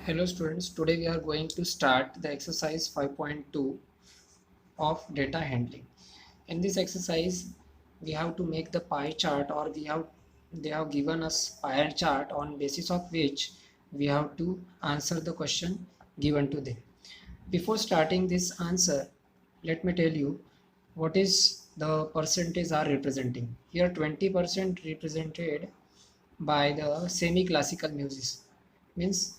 Hello students, today we are going to start the exercise 5.2 of data handling. In this exercise, we have to make the pie chart, or they have given us pie chart on basis of which we have to answer the question given to them. Before starting this answer, let me tell you what is the percentage are representing. Here 20% represented by the semi-classical music. Means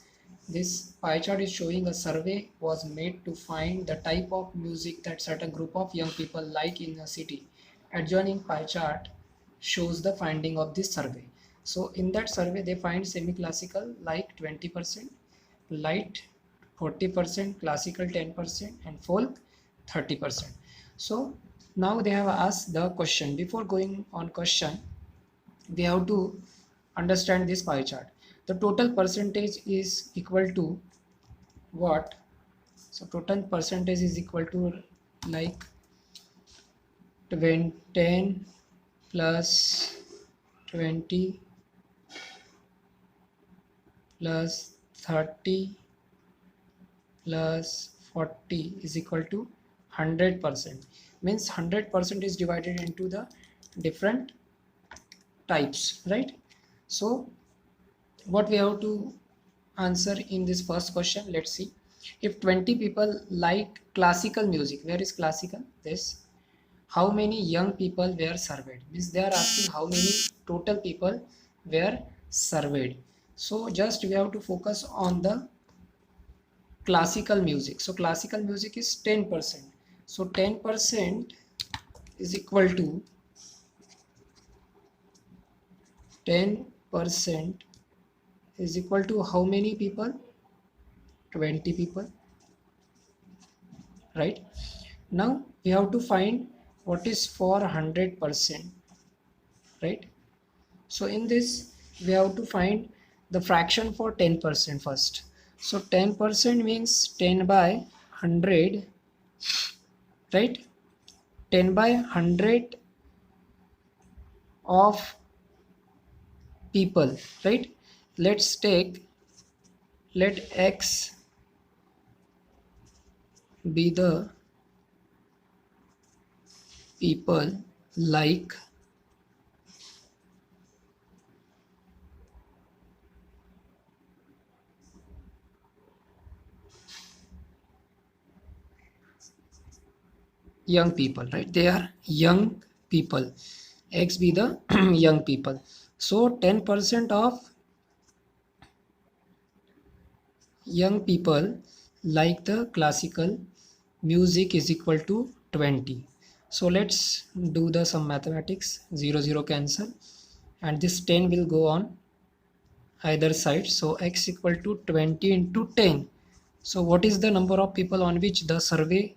this pie chart is showing a survey was made to find the type of music that certain group of young people like in a city. Adjoining pie chart shows the finding of this survey. So in that survey they find semi-classical like 20%, light 40%, classical 10%, and folk 30%. So now they have asked the question. Before going on question, we have to understand this pie chart. The total percentage is equal to what? So total percentage is equal to like 10 plus 20 plus 30 plus 40 is equal to 100%. Means 100% is divided into the different types, right? So what we have to answer in this first question, let's see. If 20 people like classical music, where is classical? This. How many young people were surveyed? Means they are asking how many total people were surveyed. So just we have to focus on the classical music. So classical music is 10%. So 10% is equal to 10% is equal to how many people? 20 people, right? Now we have to find what is for 100%, right? So in this we have to find the fraction for 10% first. So 10% means 10 by 100, right? 10 by 100 of people, right? Let's take, let x be the people like young people, right? They are young people. X be the young people. So 10% of young people like the classical music is equal to 20. So let's do the some mathematics. 0 0 cancel, and this 10 will go on either side. So x equal to 20 into 10. So what is the number of people on which the survey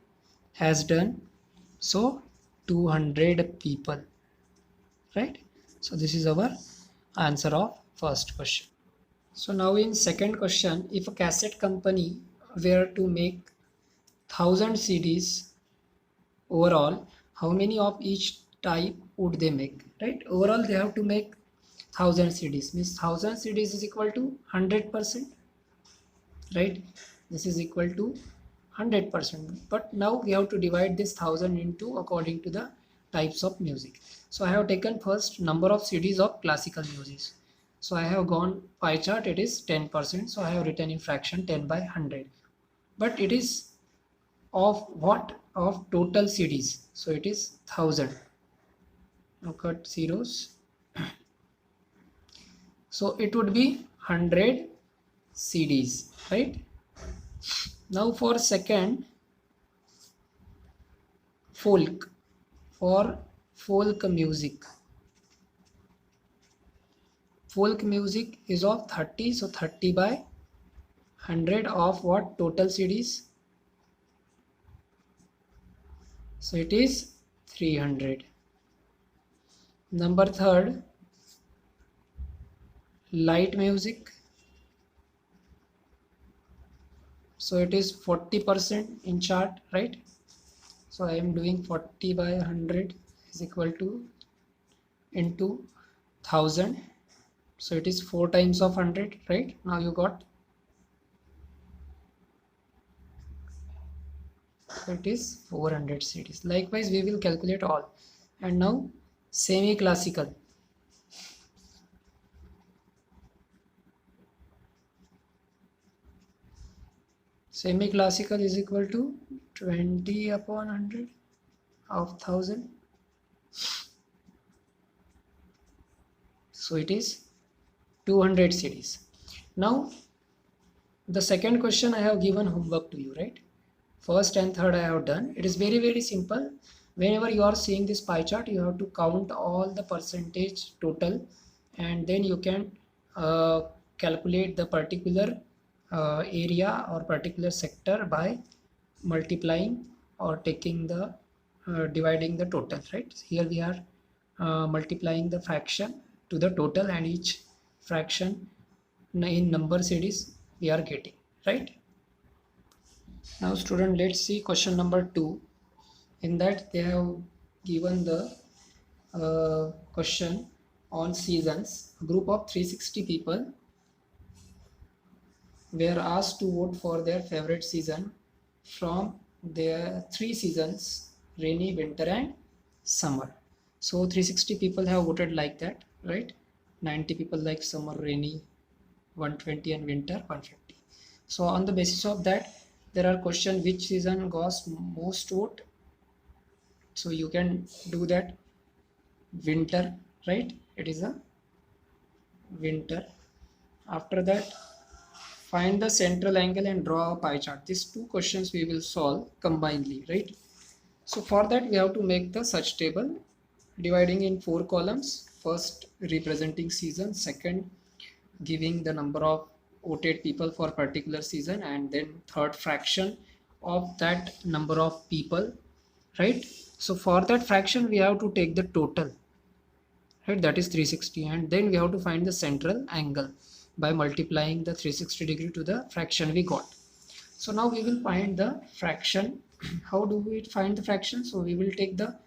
has done? So 200 people, right? So this is our answer of first question. So now in second question, if a cassette company were to make 1000 CDs overall, how many of each type would they make, right? Overall they have to make 1000 CDs, means 1000 CDs is equal to 100%, right? This is equal to 100%, but now we have to divide this 1000 into according to the types of music. So I have taken first number of CDs of classical music. So I have gone pie chart, it is 10%. So I have written in fraction 10 by 100, but it is of what? Of total CDs. So it is 1000. Now cut zeros. So it would be 100 CDs, right? Now for second, folk. For folk music. Folk music is of 30. So 30 by 100 of what? Total CDs. So it is 300. Number third, light music. So it is 40% in chart, right? So I am doing 40 by 100 is equal to into 1000. So it is 4 times of 100, right? Now you got So it is 400 series. Likewise, we will calculate all. And now semi-classical. Semi-classical is equal to 20 upon 100 of 1000. So it is 200 series. Now the second question I have given homework to you, right? First and third I have done. It is very simple. Whenever you are seeing this pie chart, you have to count all the percentage total, and then you can calculate the particular area or particular sector by multiplying or taking the dividing the total, right? Here we are multiplying the fraction to the total, and each fraction in number series we are getting, right? Now student, let's see question number 2. In that they have given the question on seasons. A group of 360 people were asked to vote for their favorite season from their 3 seasons: rainy, winter and summer. So 360 people have voted like that, right? 90 people like summer, rainy 120, and winter 150. So on the basis of that, there are question which season got most vote. So you can do that. Winter, right? It is a winter. After that, find the central angle and draw a pie chart. These two questions we will solve combinedly, right? So for that we have to make the such table dividing in 4 columns. First representing season, second giving the number of voted people for particular season, and then third fraction of that number of people, right? So for that fraction we have to take the total, right? That is 360, and then we have to find the central angle by multiplying the 360 degree to the fraction we got. So now we will find the fraction. How do we find the fraction? So we will take the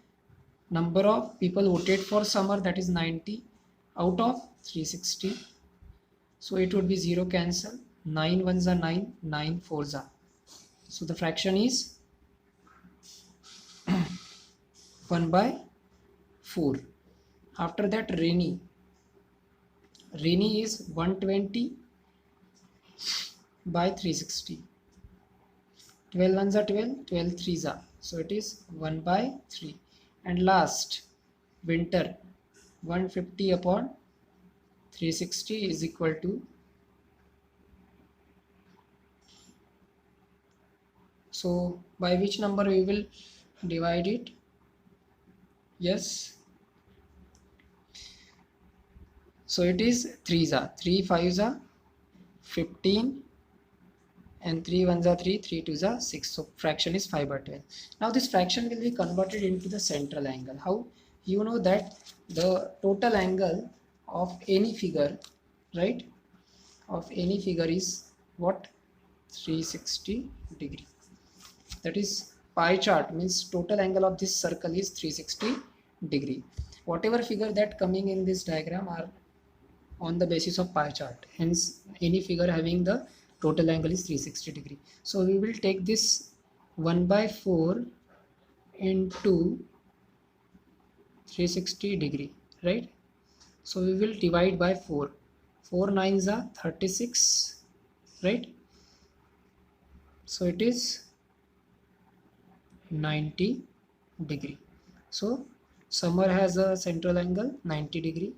number of people voted for summer, that is 90, out of 360. So it would be 0 cancel, 9 ones are 9, 9 fours are. So the fraction is 1 by 4. After that, rainy is 120 by 360. 12 ones are 12, 12 threes are. So it is 1 by 3. And last, winter, 150 upon 360 is equal to, so by which number we will divide it? Yes. So it is 3s are 3 5s are 15, and 3 ones are 3, 3 twos are 6. So fraction is 5 by 12. Now this fraction will be converted into the central angle. How? You know that the total angle of any figure, right, of any figure is what? 360 degree. That is, pie chart means total angle of this circle is 360 degree. Whatever figure that coming in this diagram are on the basis of pie chart, hence any figure having the total angle is 360 degree. So we will take this 1 by 4 into 360 degree, right? So we will divide by 4. 4 nines are 36, right? So it is 90 degree. So summer has a central angle 90 degree.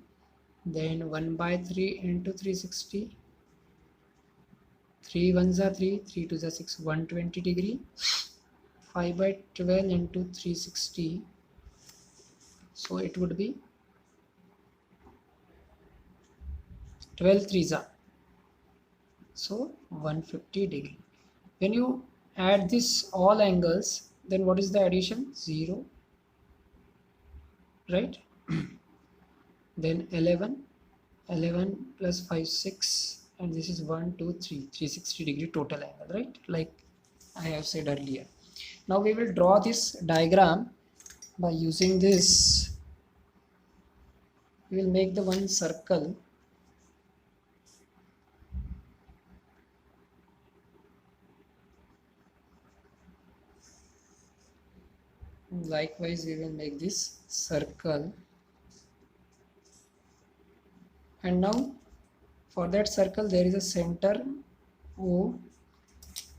Then 1 by 3 into 360. 3 ones are 3, 3 twos are 6, 120 degree. 5 by 12 into 360. So it would be 12 threes are. So 150 degree. When you add this all angles, then what is the addition? 0, right? Then 11 plus 5 6, and this is 1 2 3, 360 degree total angle, right? Like I have said earlier. Now we will draw this diagram by using this. We will make the one circle. Likewise, we will make this circle, and now for that circle there is a center O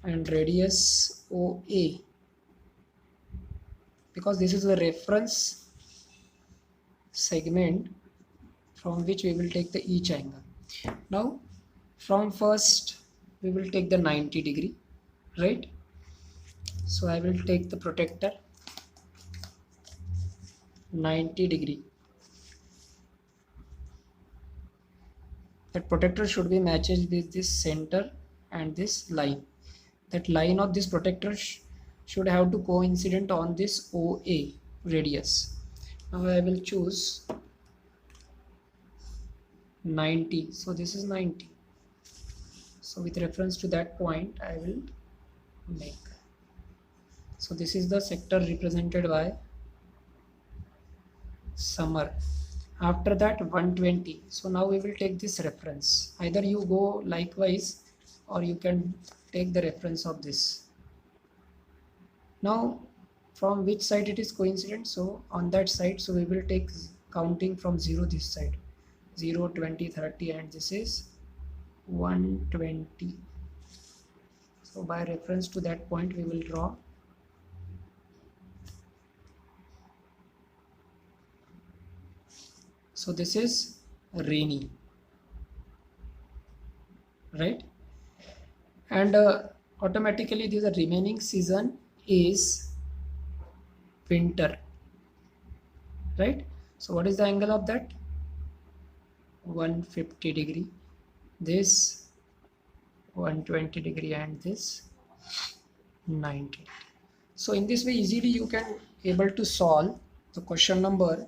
and radius OA, because this is the reference segment from which we will take the each angle. Now from first we will take the 90 degree, right? So I will take the protector 90 degree. That protector should be matched with this center and this line. That line of this protector should have to coincident on this OA radius. Now I will choose 90. So this is 90. So with reference to that point I will make. So this is the sector represented by summer. After that 120. So now we will take this reference. Either you go likewise or you can take the reference of this. Now from which side it is coincident? So on that side, so we will take counting from 0 this side. 0, 20, 30, and this is 120. So by reference to that point we will draw. So this is rainy, right? And automatically the remaining season is winter, right? So what is the angle of that? 150 degree, this 120 degree, and this 90. So in this way easily you can able to solve the question number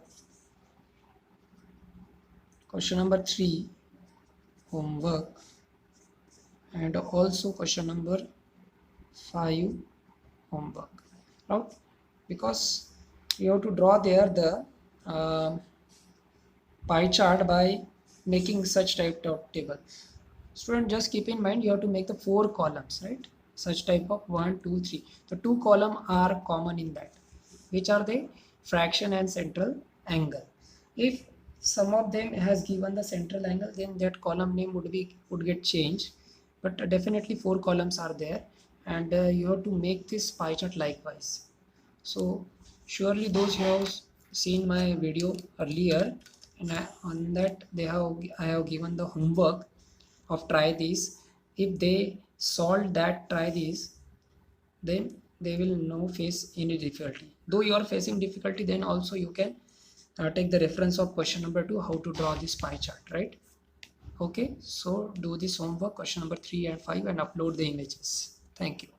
3 homework, and also question number 5 homework, right? Because you have to draw there the pie chart by making such type of table. Student, just keep in mind you have to make the 4 columns, right? Such type of 1, 2, 3. The 2 columns are common in that. Which are they? Fraction and central angle. If some of them has given the central angle, then that column name would get changed. But definitely 4 columns are there, and you have to make this pie chart likewise. So surely those who have seen my video earlier, and on that I have given the homework of try this. If they solve that try this, then they will no face any difficulty. Though you are facing difficulty, then also you can take the reference of question number 2, how to draw this pie chart, right? Okay, so do this homework question number 3 and 5 and upload the images. Thank you.